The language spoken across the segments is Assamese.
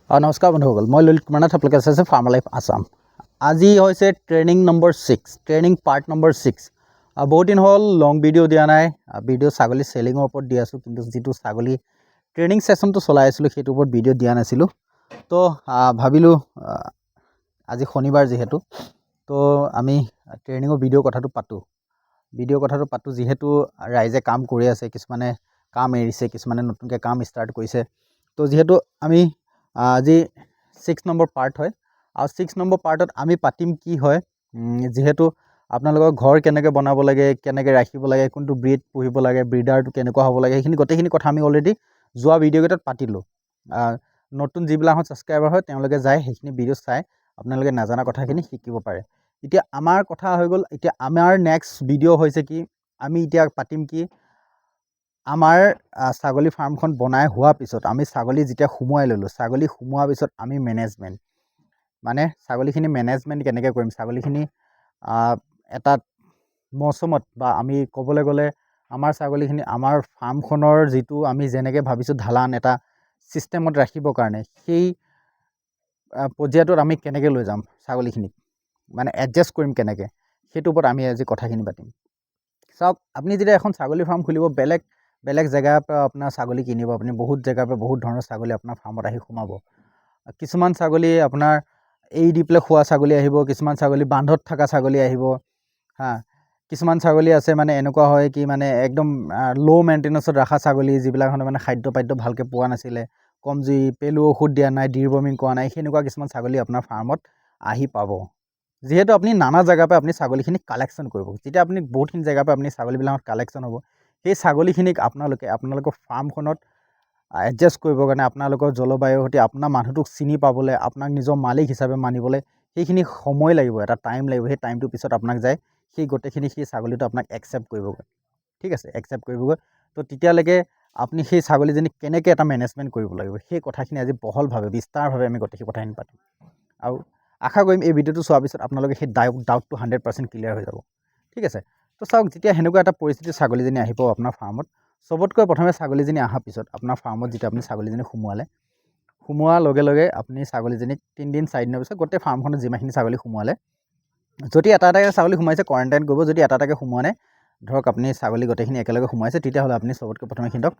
নমস্কাৰ বন্ধুসকল, মই ললিত কুমাৰ নাথ, আপোনালোকে চাইছে ফাৰ্মাৰ লাইফ আছাম। আজি হৈছে training number 6, training part number 6। বহুত দিন হ'ল লং ভিডিঅ' দিয়া নাই। ভিডিঅ' ছাগলী চেলিঙৰ ওপৰত দি আছোঁ, কিন্তু যিটো ছাগলী ট্ৰেইনিং ছেশ্যনটো চলাই আছিলোঁ সেইটোৰ ওপৰত ভিডিঅ' দিয়া নাছিলোঁ। তো ভাবিলোঁ আজি শনিবাৰ যিহেতু, তো আমি ট্ৰেইনিঙৰ ভিডিঅ' কথাটো পাতোঁ। যিহেতু ৰাইজে কাম কৰি আছে, কিছুমানে কাম এৰিছে, কিছুমানে নতুনকৈ কাম ষ্টাৰ্ট কৰিছে। তো যিহেতু আমি আজি 6 নম্বৰ পাৰ্ট হয়, আৰু 6 নম্বৰ পাৰ্টত আমি পাতিম কি হয়, যিহেতু আপোনালোকৰ ঘৰ কেনেকৈ বনাব লাগে, কেনেকৈ ৰাখিব লাগে, কোনটো ব্ৰিড পুহিব লাগে, ব্ৰিডাৰটো কেনেকুৱা হ'ব লাগে, সেইখিনি গোটেইখিনি কথা আমি অলৰেডি যোৱা ভিডিঅ'কেইটাত পাতিলোঁ। নতুন যিবিলাকত ছাবস্ক্ৰাইবাৰ হয় তেওঁলোকে যায় সেইখিনি ভিডিঅ' চাই আপোনালোকে নাজানা কথাখিনি শিকিব পাৰে। এতিয়া আমাৰ কথা হৈ গ'ল, এতিয়া আমাৰ নেক্সট ভিডিঅ' হৈছে কি, আমি এতিয়া পাতিম কি, আমাৰ ছাগলী ফাৰ্মখন বনাই হোৱাৰ পিছত আমি ছাগলী যেতিয়া সোমোৱাই ল'লোঁ, ছাগলী সোমোৱাৰ পিছত আমি মেনেজমেণ্ট, মানে ছাগলীখিনি মেনেজমেণ্ট কেনেকৈ কৰিম, ছাগলীখিনি এটা মৌচুমত বা আমি ক'বলৈ গ'লে আমাৰ ছাগলীখিনি আমাৰ ফাৰ্মখনৰ যিটো আমি যেনেকৈ ভাবিছোঁ ঢালান এটা ছিষ্টেমত ৰাখিবৰ কাৰণে, সেই পৰ্যায়টোত আমি কেনেকৈ লৈ যাম ছাগলীখিনিক, মানে এডজাষ্ট কৰিম কেনেকৈ, সেইটোৰ ওপৰত আমি আজি কথাখিনি পাতিম। চাওক, আপুনি যেতিয়া এখন ছাগলী ফাৰ্ম খুলিব, বেলেগ জেগাৰ পৰা আপোনাৰ ছাগলী কিনিব, আপুনি বহুত জেগাৰ পৰা বহুত ধৰণৰ ছাগলী আপোনাৰ ফাৰ্মত আহি সোমাব। কিছুমান ছাগলী আপোনাৰ এৰি দি পেলাই খোৱা ছাগলী আহিব, কিছুমান ছাগলী বান্ধত থকা ছাগলী আহিব, কিছুমান ছাগলী আছে মানে এনেকুৱা হয় কি, মানে একদম ল' মেইনটেনেঞ্চত ৰখা ছাগলী, যিবিলাক মানে খাদ্য ভালকৈ পোৱা নাছিলে, কমজুৰি, পেলু ঔষধ দিয়া নাই, ডিৱৰ্মিং কৰা নাই, সেনেকুৱা কিছুমান ছাগলী আপোনাৰ ফাৰ্মত আহি পাব। যিহেতু আপুনি নানা জেগাৰ পৰা আপুনি ছাগলীখিনি কালেকশ্যন কৰিব, যেতিয়া আপুনি বহুতখিনি জেগাৰ পৰা আপুনি ছাগলীবিলাকত কালেকশ্যন হ'ব, সেই ছাগলীখিনিক আপোনালোকৰ ফাৰ্মখনত এডজাষ্ট কৰিবৰ কাৰণে, আপোনালোকৰ জলবায়ুৰ সৈতে আপোনাৰ মানুহটোক চিনি পাবলৈ, আপোনাক নিজৰ মালিক হিচাপে মানিবলৈ সেইখিনি সময় লাগিব, এটা টাইম লাগিব। সেই টাইমটোৰ পিছত আপোনাক যায় সেই ছাগলীটো আপোনাক একচেপ্ট কৰিবগৈ, ঠিক আছে, একচেপ্ট কৰিবগৈ। তো তেতিয়ালৈকে আপুনি সেই ছাগলীজনীক কেনেকৈ এটা মেনেজমেণ্ট কৰিব লাগিব, সেই কথাখিনি আজি বহলভাৱে বিস্তাৰভাৱে আমি গোটেই কথাখিনি পাতিম। আৰু আশা কৰিম এই ভিডিঅ'টো চোৱাৰ পিছত আপোনালোকে সেই ডাউটটো 100% ক্লিয়াৰ হৈ যাব, ঠিক আছে। তো চাওক, যেতিয়া সেনেকুৱা এটা পৰিস্থিতি ছাগলীজনী আহিব আপোনাৰ ফাৰ্মত, চবতকৈ প্ৰথমে ছাগলীজনী অহাৰ পিছত আপোনাৰ ফাৰ্মত যেতিয়া আপুনি ছাগলীজনী সোমোৱাৰ লগে লগে আপুনি ছাগলীজনীক 3 দিন 4 দিনৰ পিছত গোটেই ফাৰ্মখনত যিমানখিনি ছাগলী সোমোৱালে, যদি এটা এটাকৈ ছাগলী সোমাইছে কোৱাৰেণ্টাইন কৰিব, যদি এটা এটাকৈ সোমোৱা নাই, ধৰক আপুনি ছাগলী গোটেইখিনি একেলগে সোমাইছে, তেতিয়াহ'লে আপুনি চবতকৈ প্ৰথমে সিহঁতক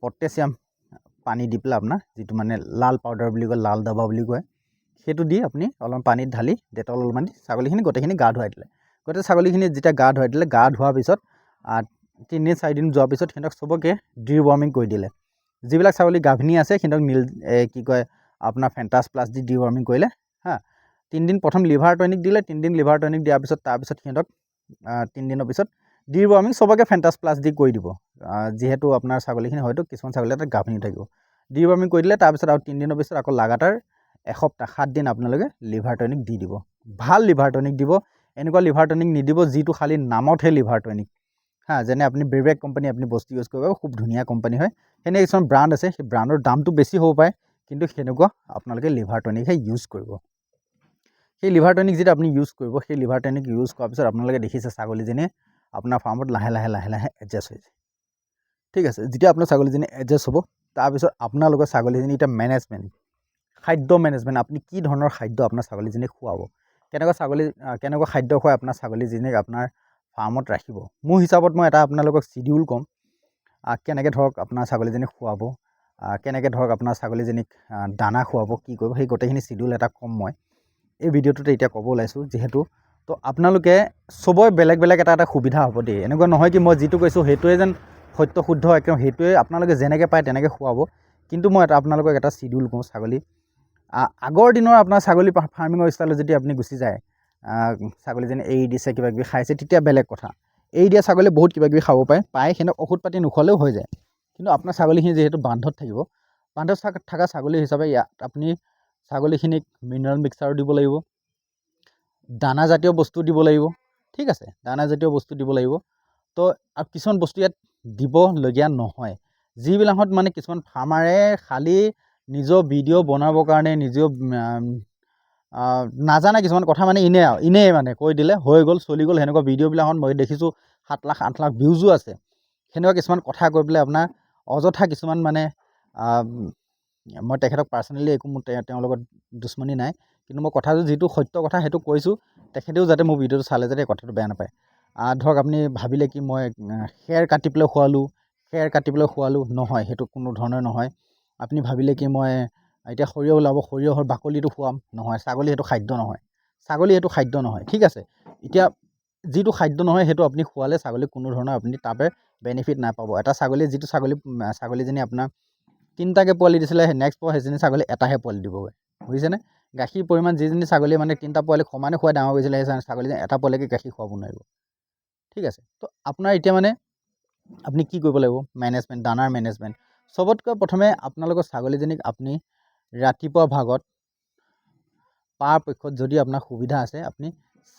পটেছিয়াম পানী দি পেলাই আপোনাৰ যিটো মানে লাল পাউডাৰ বুলি কয়, লাল দাবা বুলি কয়, সেইটো দি আপুনি অলপমান পানীত ঢালি ডেটল অলপমান দি ছাগলীখিনি গোটেইখিনি গা ধুৱাই দিলে। গোটেই ছাগলীখিনি যেতিয়া গা ধুৱাই দিলে, গা ধোৱাৰ পিছত 3 দিন 4 দিন যোৱাৰ পিছত সিহঁতক চবকে ডিৱৰ্মিং কৰি দিলে। যিবিলাক ছাগলী গাভিনী আছে সিহঁতক আপোনাৰ ফেণ্টাছ প্লাছ দি ডিৱৰ্মিং কৰিলে। 3 দিন প্ৰথম লিভাৰ টনিক দিলে, 3 দিন লিভাৰ টনিক দিয়াৰ পিছত তাৰপিছত সিহঁতক 3 দিনৰ পিছত ডিৱৰ্মিং চবকে ফেণ্টাছ প্লাছ দি কৰি দিব। যিহেতু আপোনাৰ ছাগলীখিনি হয়তো কিছুমান ছাগলী এটা গাভিনী থাকিব, ডিৱৰ্মিং কৰি দিলে। তাৰপিছত আৰু 3 দিনৰ পিছত আকৌ লাগাতাৰ এসপ্তাহ 7 দিন আপোনালোকে লিভাৰ টনিক দি দিব, ভাল লিভাৰ টনিক দিব। এনেকুৱা লিভাৰ টনিক নিদিব যিটো খালী নামতহে লিভাৰ টনিক, যেনে আপুনি ব্ৰেবেক কোম্পানী আপুনি বস্তু ইউজ কৰিব, খুব ধুনীয়া কোম্পানী হয়। সেনে কিছুমান ব্ৰাণ্ড আছে, সেই ব্ৰাণ্ডৰ দামটো বেছি হ'ব পাৰে, কিন্তু সেনেকুৱা আপোনালোকে লিভাৰ টনিকহে ইউজ কৰিব। সেই লিভাৰ টনিক যেতিয়া আপুনি ইউজ কৰিব, সেই লিভাৰ টনিক ইউজ কৰাৰ পিছত আপোনালোকে দেখিছে ছাগলীজনীয়ে আপোনাৰ ফাৰ্মত লাহে লাহে এডজাষ্ট হৈছে, ঠিক আছে। যেতিয়া আপোনাৰ ছাগলীজনী এডজাষ্ট হ'ব, তাৰপিছত আপোনালোকৰ ছাগলীজনী এতিয়া খাদ্য মেনেজমেণ্ট, আপুনি কি ধৰণৰ খাদ্য আপোনাৰ ছাগলীজনীক খুৱাব, কেনেকুৱা খাদ্য খুৱাই আপোনাৰ ছাগলীজনীক আপোনাৰ ফাৰ্মত ৰাখিব। মোৰ হিচাপত মই এটা আপোনালোকক চিডিউল ক'ম, কেনেকৈ ধৰক আপোনাৰ ছাগলীজনীক খুৱাব, কেনেকৈ ধৰক আপোনাৰ ছাগলীজনীক দানা খুৱাব, কি কৰিব, সেই গোটেইখিনি চিডিউল এটা ক'ম মই এই ভিডিঅ'টোতে এতিয়া ক'ব ওলাইছোঁ যিহেতু। তো আপোনালোকে চবৰে বেলেগ এটা সুবিধা হ'ব দেই, এনেকুৱা নহয় কি মই যিটো কৈছোঁ সেইটোৱে যেন সত্য শুদ্ধ একদম সেইটোৱে আপোনালোকে যেনেকৈ পায় তেনেকৈ খুৱাব। কিন্তু মই আপোনালোকক এটা চিডিউল কওঁ, আগৰ দিনৰ আপোনাৰ ছাগলী ফাৰ্মিঙৰ ষ্টাইলত যদি আপুনি গুচি যায়, ছাগলীজনী এৰি দিছে, কিবাকিবি খাইছে, তেতিয়া বেলেগ কথা। এৰি দিয়া ছাগলীয়ে বহুত কিবাকিবি খাব পায়, সিহঁতক ঔষধ পাতি নোখোৱালেও হৈ যায়। কিন্তু আপোনাৰ ছাগলীখিনি যিহেতু বান্ধত থাকিব, বান্ধত থকা ছাগলী হিচাপে ইয়াত আপুনি ছাগলীখিনিক মিনাৰেল মিক্সাৰ দিব লাগিব, দানাজাতীয় বস্তু দিব লাগিব, ঠিক আছে, দানাজাতীয় বস্তু দিব লাগিব। তো আৰু কিছুমান বস্তু ইয়াত দিবলগীয়া নহয়, যিবিলাকত মানে কিছুমান ফাৰ্মাৰে খালী নিজৰ ভিডিঅ' বনাবৰ কাৰণে নিজেও নাজানে কিছুমান কথা, মানে এনেই মানে কৈ দিলে হৈ গ'ল, চলি গ'ল। সেনেকুৱা ভিডিঅ'বিলাকত মই দেখিছোঁ 7 লাখ 8 লাখ ভিউজো আছে। সেনেকুৱা কিছুমান কথা কৈ পেলাই আপোনাৰ অযথা কিছুমান মানে মই তেখেতক পাৰ্চনেলি একো মোৰ তেওঁৰ লগত দুশ্মনী নাই, কিন্তু মই কথাটো যিটো সত্য কথা সেইটো কৈছোঁ, তেখেতেও যাতে মোৰ ভিডিঅ'টো চালে যাতে কথাটো বেয়া নাপায়। ধৰক আপুনি ভাবিলে কি মই খেৰ কাটি পেলাই খোৱালোঁ, নহয়, সেইটো কোনো ধৰণৰ নহয়। আপুনি ভাবিলে কি মই এতিয়া সৰিয়হ ওলাব, সৰিয়হৰ বাকলিটো খুৱাম, নহয়, ছাগলী সেইটো খাদ্য নহয়, ঠিক আছে। এতিয়া যিটো খাদ্য নহয় সেইটো আপুনি খোৱালে ছাগলীক কোনো ধৰণৰ আপুনি তাৰপৰা বেনিফিট নাপাব। এটা ছাগলীজনী আপোনাৰ 3টাকৈ পোৱালি দিছিলে, নেক্সট সেইজনী ছাগলী এটাহে পোৱালি দিবগৈ, বুজিছেনে? গাখীৰ পৰিমাণ যিজনী ছাগলী মানে 3টা পোৱালি সমানে খুৱাই ডাঙৰ কৰিছিলে, সেই ছাগলীজনী এটা পোৱালিকে গাখীৰ খুৱাব নোৱাৰিব, ঠিক আছে। তো আপোনাৰ এতিয়া মানে আপুনি কি কৰিব লাগিব? মেনেজমেণ্ট, দানাৰ মেনেজমেণ্ট। চবতকৈ প্ৰথমে আপোনালোকৰ ছাগলীজনীক আপুনি ৰাতিপুৱা ভাগত পৰাপক্ষত যদি আপোনাৰ সুবিধা আছে আপুনি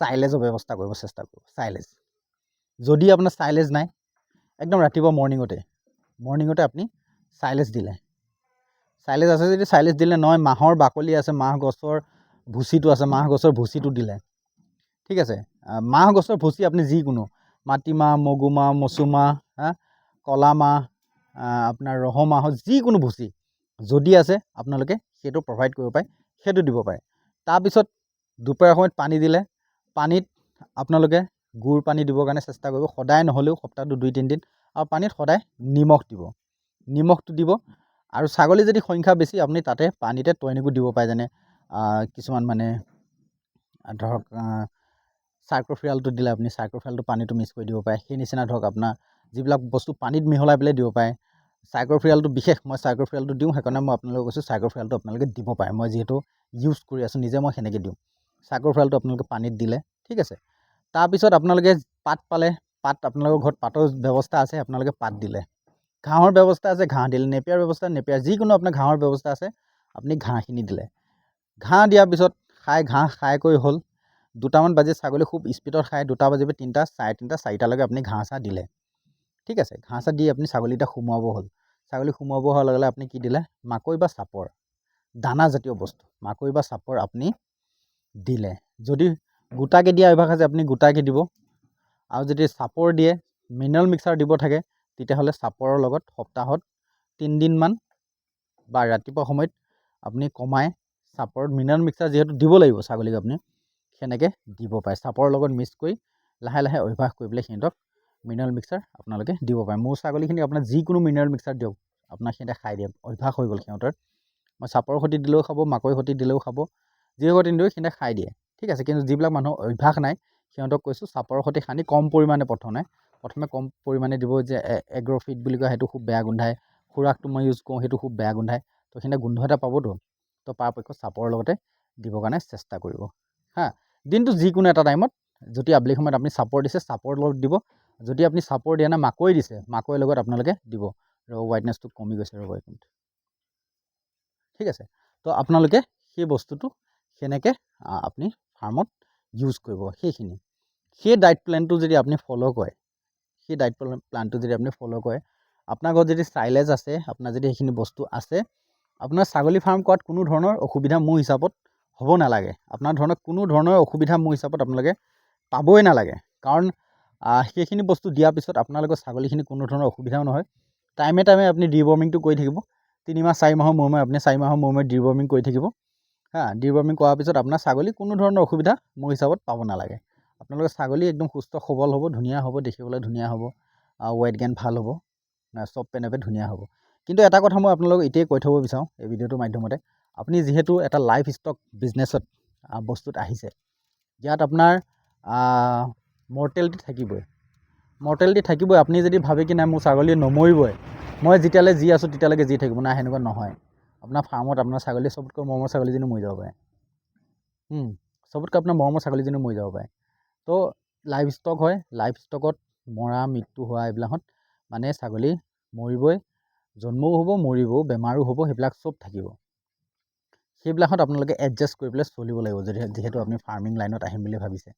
চাইলেজৰ ব্যৱস্থা কৰিব চেষ্টা কৰিব। চাইলেজ, যদি আপোনাৰ চাইলেজ নাই, একদম ৰাতিপুৱা মৰ্ণিঙতে আপুনি চাইলেজ দিলে, চাইলেজ আছে যদি চাইলেজ দিলে, নহয় মাহৰ বাকলি আছে, মাহ গছৰ ভুচিটো আছে, মাহ গছৰ ভুচিটো দিলে, ঠিক আছে। মাহ গছৰ ভুচি আপুনি যিকোনো মাটিমাহ, মগুমাহ, মচুমাহ, কলা মাহ, আপোনাৰ ৰহমাহৰ যিকোনো ভুচি যদি আছে আপোনালোকে সেইটো প্ৰভাইড কৰিব পাৰে, সেইটো দিব পাৰে। তাৰপিছত দুপৰীয়া সময়ত পানী দিলে, পানীত আপোনালোকে গুড় পানী দিবৰ কাৰণে চেষ্টা কৰিব, সদায় নহ'লেও সপ্তাহটো 2-3 দিন, আৰু পানীত সদায় নিমখটো দিব। আৰু ছাগলী যদি সংখ্যা বেছি আপুনি তাতে পানীতে টনিকো দিব পাৰে, যেনে কিছুমান মানে ধৰক চাইক্ৰফিয়ালটো দিলে আপুনি চাইক্ৰফিয়ালটো পানীটো মিক্স কৰি দিব পাৰে, সেই নিচিনা ধৰক আপোনাৰ যিবিলাক বস্তু পানীত মিহলাই পেলাই দিব পাৰে। চাইক্ৰফিয়ালটো বিশেষ, মই চাইক্ৰফিয়ালটো দিওঁ, সেইকাৰণে মই আপোনালোকক কৈছোঁ চাইক্ৰফিয়ালটো আপোনালোকে দিব পাৰে, মই যিহেতু ইউজ কৰি আছোঁ নিজে, মই সেনেকৈ দিওঁ। চাইক্ৰফিয়ালটো আপোনালোকে পানীত দিলে, ঠিক আছে। তাৰপিছত আপোনালোকে পাত পালে, আপোনালোকৰ ঘৰত পাতৰ ব্যৱস্থা আছে, আপোনালোকে পাত দিলে। ঘাঁহৰ ব্যৱস্থা আছে, ঘাঁহ দিলে। নেপিয়াৰ ব্যৱস্থা, নেপিয়াৰ, যিকোনো আপোনাৰ ঘাঁহৰ ব্যৱস্থা আছে, আপুনি ঘাঁহখিনি দিলে। ঘাঁহ দিয়াৰ পিছত ঘাঁহ খাই কৰি হ'ল, 2টামান বাজি ছাগলী খুব স্পীডত খায়, 2টা বাজিব 3টা, 3:30, 4টালৈকে আপুনি ঘাঁহ চাহ দিলে, ঠিক আছে। ঘাঁহ চাহ দি আপুনি ছাগলীটা সোমোৱাব হ'ল। ছাগলী সোমোৱাব হোৱাৰ লগে লগে আপুনি কি দিলে? মাকৈ বা চাপৰ, দানাজাতীয় বস্তু, মাকৈ বা চাপৰ আপুনি দিলে। যদি গোটাকৈ দিয়া অভ্যাস আছে আপুনি গোটাকৈ দিব, আৰু যদি চাপৰ দিয়ে, মিনাৰেল মিক্সাৰ দিব থাকে, তেতিয়াহ'লে চাপৰৰ লগত সপ্তাহত 3 দিনমান বা ৰাতিপুৱা সময়ত আপুনি কমাই চাপৰত মিনাৰেল মিক্সাৰ যিহেতু দিব লাগিব ছাগলীক, আপুনি সেনেকৈ দিব পাৰে। চাপৰৰ লগত মিক্স কৰি লাহে লাহে অভ্যাস কৰি পেলাই সিহঁতক মিনাৰেল মিক্সাৰ আপোনালোকে দিব পাৰে। মোৰ ছাগলীখিনি আপোনাৰ যিকোনো মিনাৰেল মিক্সাৰ দিয়ক, আপোনাৰ সিহঁতে খাই দিয়ে, অভ্যাস হৈ গ'ল সিহঁতৰ। মই চাপৰৰ সৈতে দিলেও খাব, মাকৈ সৈতে দিলেও খাব, যিহৰ দিলেও সিহঁতে খাই দিয়ে, ঠিক আছে। কিন্তু যিবিলাক মানুহৰ অভ্যাস নাই, সিহঁতক কৈছোঁ চাপৰৰ সৈতে সানি কম পৰিমাণে প্ৰথমে কম পৰিমাণে দিব, যে এগ্ৰ'ফিট বুলি কয়, সেইটো খুব বেয়া গোন্ধায়। খুৰাকটো মই ইউজ কৰোঁ, সেইটো খুব বেয়া গোন্ধায়, তো সিহঁতে গোন্ধ এটা পাবতো, তো পৰাপক্ষত চাপৰৰ লগতে দিবৰ কাৰণে চেষ্টা কৰিব, দিনটো যিকোনো এটা টাইমত, যদি আবেলি সময়ত আপুনি চাপৰ দিছে, চাপৰ লগত দিব। যদি আপুনি চাপৰ দিয়া নাই, মাকৈ দিছে, মাকৈৰ লগত আপোনালোকে দিব। হোৱাইটনেছটো কমি গৈছে, ঠিক আছে। তো আপোনালোকে সেই বস্তুটো সেনেকৈ আপুনি ফাৰ্মত ইউজ কৰিব। সেই ডায়েট প্লেনটো যদি আপুনি ফ'ল' কৰে, আপোনাৰ ঘৰত যদি চাইলেজ আছে, আপোনাৰ যদি সেইখিনি বস্তু আছে, আপোনাৰ ছাগলী ফাৰ্ম কৰাত কোনো ধৰণৰ অসুবিধা মোৰ হিচাপত হ'ব নালাগে। কোনো ধৰণৰ অসুবিধা মোৰ হিচাপত আপোনালোকে পাবই নালাগে, কাৰণ সেইখিনি বস্তু দিয়াৰ পিছত আপোনালোকৰ ছাগলীখিনি কোনো ধৰণৰ অসুবিধাও নহয়। টাইমে আপুনি ডিৱৰ্মিংটো কৰি থাকিব, 3 মাহ 4 মাহৰ মূৰে মূৰে আপুনি 4 মাহৰ মূৰে মূৰে ডিৱৰ্মিং কৰি থাকিব, ডিৱৰ্মিং কৰাৰ পিছত আপোনাৰ ছাগলী কোনো ধৰণৰ অসুবিধা মোৰ হিচাপত পাব নালাগে। আপোনালোকৰ ছাগলী একদম সুস্থ সবল হ'ব, ধুনীয়া হ'ব, দেখিবলৈ ধুনীয়া হ'ব, ৱেট গেইন ভাল হ'ব, চব পেনেপে ধুনীয়া হ'ব। কিন্তু এটা কথা মই আপোনালোকক এতিয়াই কৈ থ'ব বিচাৰোঁ এই ভিডিঅ'টোৰ মাধ্যমতে, আপুনি যিহেতু এটা লাইফ ষ্টক বিজনেছত বস্তুত আহিছে, ইয়াত আপোনাৰ মৰ্টেলিটি থাকিবই। আপুনি যদি ভাবে কি নাই মোৰ ছাগলী নমৰিবই, মই যেতিয়ালৈ যি আছোঁ তেতিয়ালৈকে যি থাকিব, নাই, সেনেকুৱা নহয়। আপোনাৰ ফাৰ্মত আপোনাৰ ছাগলী চবতকৈ মৰমৰ ছাগলীজনী মৰি যাব পাৰে, চবতকৈ আপোনাৰ মৰমৰ ছাগলীজনী মৰি যাব পাৰে। তো লাইফ ষ্টক হয়, লাইফ ষ্টকত মৰা মৃত্যু হোৱা এইবিলাকত মানে ছাগলী মৰিবই, জন্মও হ'ব, মৰিবও, বেমাৰো হ'ব, সেইবিলাক চব থাকিব। সেইবিলাকত আপোনালোকে এডজাষ্ট কৰি পেলাই চলিব লাগিব, যিহেতু আপুনি ফাৰ্মিং লাইনত আহিম বুলি ভাবিছে।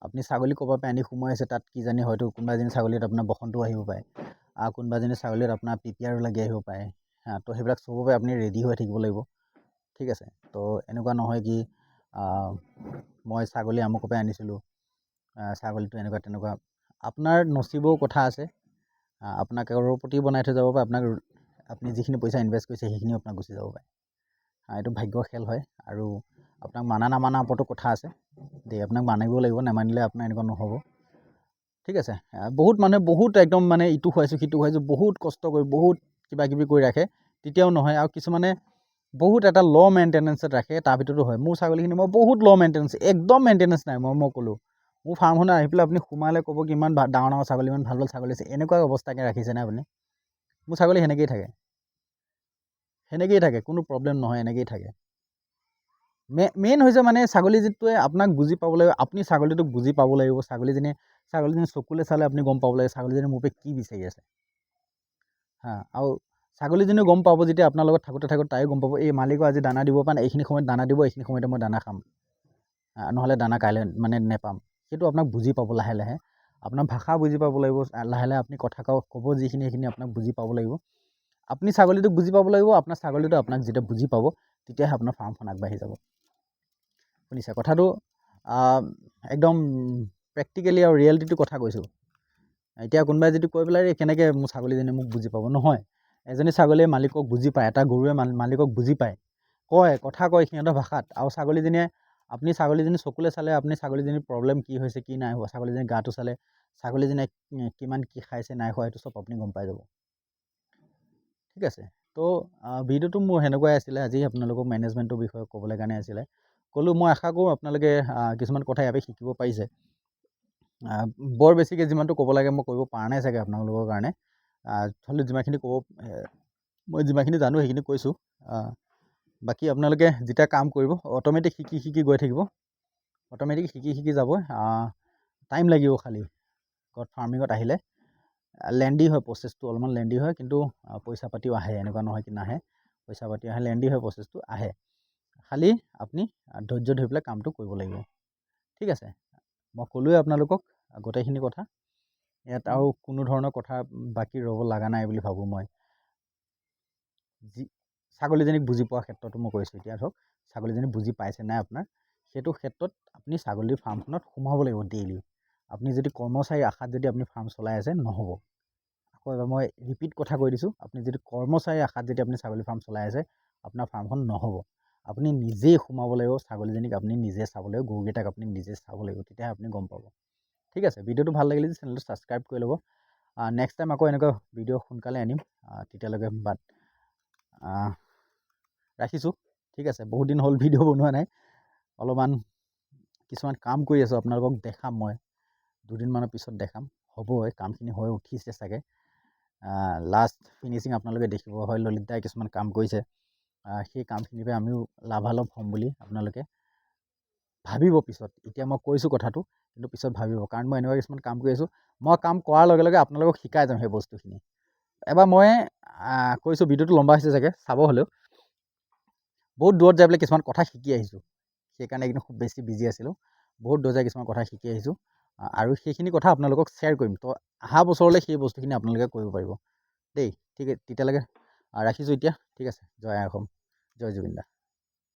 আপুনি ছাগলী ক'ৰবাৰ পৰা আনি সোমোৱাইছে, তাত কিজানি হয়তো কোনোবা এজনী ছাগলীত আপোনাৰ বসন্তও আহিব পাৰে, কোনোবা এজনী ছাগলীত আপোনাৰ PPR লাগি আহিব পাৰে, তো সেইবিলাক চবৰ বাবে আপুনি ৰেডি হৈ থাকিব লাগিব, ঠিক আছে। তো এনেকুৱা নহয় কি মই ছাগলী আমুকৰ পৰা আনিছিলোঁ, ছাগলীটো এনেকুৱা তেনেকুৱা, আপোনাৰ নচিবৰো কথা আছে, আপোনাক কৰ'ৰপতি বনাই থৈ যাব পাৰে, আপোনাক আপুনি যিখিনি পইচা ইনভেষ্ট কৰিছে সেইখিনি আপোনাক গুচি যাব পাৰে। এইটো ভাগ্যৰ খেল হয় আৰু আপোনাক মানা নামানাৰ ওপৰতো কথা আছে দেই। আপোনাক মানিব লাগিব, নামানিলে আপোনাৰ এনেকুৱা নহ'ব। ঠিক আছে, বহুত মানুহে বহুত একদম মানে ইটো খুৱাইছোঁ সিটো খুৱাইছোঁ বহুত কষ্ট কৰি বহুত কিবা কিবি কৰি ৰাখে, তেতিয়াও নহয়। আৰু কিছুমানে বহুত এটা ল' মেইনটেনেঞ্চত ৰাখে, তাৰ ভিতৰতো হয়। মোৰ ছাগলীখিনি মই বহুত ল' মেইনটেনেঞ্চ, একদম মেইনটেনেঞ্চ নাই। মই ক'লোঁ মোৰ ফাৰ্মখনত আহি পেলাই আপুনি সোমালে ক'ব কি ইমান ডাঙৰ ডাঙৰ ছাগলী, ইমান ভাল ভাল ছাগলী আছে, এনেকুৱা অৱস্থাকৈ ৰাখিছেনে আপুনি? মোৰ ছাগলী সেনেকৈয়ে থাকে, কোনো প্ৰব্লেম নহয়, এনেকৈয়ে থাকে। মেইন হৈছে মানে ছাগলীটোৱে আপোনাক বুজি পাব লাগিব, আপুনি ছাগলীটোক বুজি পাব লাগিব। ছাগলীজনী চকুলে চালে আপুনি গম পাব লাগিব ছাগলীজনী মোৰ পৰা কি বিচাৰি আছে। আৰু ছাগলীজনীও গম পাব যেতিয়া আপোনাৰ লগত থাকোঁতে তাইও গম পাব এই মালিকক আজি দানা দিব পৰা নাই, এইখিনি সময়ত দানা দিব, এইখিনি সময়তে মই দানা খাম, নহ'লে দানা কাইলৈ মানে নেপাম। সেইটো আপোনাক বুজি পাব লাহে লাহে, আপোনাৰ ভাষা বুজি পাব লাগিব। লাহে লাহে আপুনি কথা ক'ব যিখিনি সেইখিনি আপোনাক বুজি পাব লাগিব। আপুনি ছাগলীটোক বুজি পাব লাগিব, আপোনাৰ ছাগলীটো আপোনাক যেতিয়া বুজি পাব তেতিয়াহে আপোনাৰ ফাৰ্মখন আগবাঢ়ি যাব। শুনিছে কথাটো? একদম প্ৰেক্টিকেলি আৰু ৰিয়েলিটিটো কথা কৈছোঁ। এতিয়া কোনোবাই যদি কৈ পেলাই কেনেকৈ মোৰ ছাগলীজনী মোক বুজি পাব, নহয়। এজনী ছাগলীয়ে মালিকক বুজি পায়, এটা গৰুৱে মালিকক বুজি পায়, কথা কয় সিহঁতৰ ভাষাত। আৰু ছাগলীজনীয়ে আপুনি ছাগলীজনী চকুলে চালে আপুনি ছাগলীজনীৰ প্ৰব্লেম কি হৈছে কি নাই হোৱা, ছাগলীজনীৰ গাটো চালে ছাগলীজনীয়ে কিমান কি খাইছে নাই খোৱা, সেইটো চব আপুনি গম পাই যাব। ঠিক আছে, তো ভিডিঅ'টো মোৰ সেনেকুৱাই আছিলে। আজি আপোনালোকক মেনেজমেণ্টৰ বিষয়ে ক'বলৈ কাৰণে আছিলে। ক'লোঁ মই আশা কৰোঁ আপোনালোকে কিছুমান কথা ইয়াতে শিকিব পাৰিছে। বৰ বেছিকৈ যিমানটো ক'ব লাগে মই কৰিব পৰা নাই চাগে আপোনালোকৰ কাৰণে। হ'লেও যিমানখিনি মই যিমানখিনি জানো সেইখিনি কৈছোঁ। বাকী আপোনালোকে যেতিয়া কাম কৰিব অট'মেটিক শিকি গৈ থাকিব, অট'মেটিক শিকি যাব। টাইম লাগিব খালি গড ফাৰ্মিঙত আহিলে। লেণ্ডি হয় প্ৰচেছটো, অলপমান লেণ্ডি হয়, কিন্তু পইচা পাতিও আহে, এনেকুৱা নহয় কি নাহে। পইচা পাতি আহে, লেণ্ডি হয় প্ৰচেছটো, আহে। খালি আপুনি ধৈৰ্য ধৰি পেলাই কামটো কৰিব লাগিব। ঠিক আছে, মই ক'লোৱে আপোনালোকক গোটেইখিনি কথা। ইয়াত আৰু কোনো ধৰণৰ কথা বাকী ৰ'ব লগা নাই বুলি ভাবোঁ মই। ছাগলীজনীক বুজি পোৱাৰ ক্ষেত্ৰতো মই কৈছোঁ। এতিয়া ধৰক ছাগলীজনী বুজি পাইছে নাই আপোনাৰ, সেইটো ক্ষেত্ৰত আপুনি ছাগলীৰ ফাৰ্মখনত সোমাব লাগিব ডেইলি। আপুনি যদি কৰ্মচাৰীৰ আশাত যদি আপুনি ফাৰ্ম চলাই আছে নহ'ব। আকৌ এবাৰ মই ৰিপিট কথা কৈ দিছোঁ, আপুনি যদি কৰ্মচাৰীৰ আশাত যদি আপুনি ছাগলী ফাৰ্ম চলাই আছে আপোনাৰ ফাৰ্মখন নহ'ব। আপুনি নিজেই সোমাব লাগিব, ছাগলীজনীক আপুনি নিজে চাব লাগিব, গৰুকেইটাক আপুনি নিজে চাব লাগিব, তেতিয়াহে আপুনি গম পাব। ঠিক আছে, ভিডিঅ'টো ভাল লাগিলে চেনেলটো ছাবস্ক্ৰাইব কৰি ল'ব। নেক্সট টাইম আকৌ এনেকুৱা ভিডিঅ' সোনকালে আনিম। তেতিয়ালৈকে ৰাখিছোঁ। ঠিক আছে, বহুত দিন হ'ল ভিডিঅ' বনোৱা নাই, অলপমান কিছুমান কাম কৰি আছোঁ, আপোনালোকক দেখাম মই। দুদিনমানৰ পিছত দেখাম, হ'বই কামখিনি হৈ উঠিছে চাগে। লাষ্ট ফিনিচিং আপোনালোকে দেখিব। হয় ললিত দাই কিছুমান কাম কৰিছে, সেই কামখিনিৰ পৰা আমিও লাভালাভ হ'ম বুলি আপোনালোকে ভাবিব পিছত। এতিয়া মই কৈছোঁ কথাটো, কিন্তু পিছত ভাবিব, কাৰণ মই এনেকুৱা কিছুমান কাম কৰি আছোঁ। মই কাম কৰাৰ লগে লগে আপোনালোকক শিকাই যাম সেই বস্তুখিনি। এবাৰ মই কৈছোঁ, ভিডিঅ'টো লম্বা হৈছে চাগে, চাব হ'লেও বহুত দূৰত যাই পেলাই কিছুমান কথা শিকি আহিছোঁ। সেইকাৰণে এইকেইদিন খুব বেছি বিজি আছিলোঁ। বহুত দূৰত যাই কিছুমান কথা শিকি আহিছোঁ, আৰু সেইখিনি কথা আপোনালোকক শ্বেয়াৰ কৰিম। তো অহা বছৰলৈ সেই বস্তুখিনি আপোনালোকে কৰিব পাৰিব দেই। ঠিক তেতিয়ালৈকে ৰাখিছোঁ এতিয়া। ঠিক আছে, জয় আই অসম, জয় জুবিন দা।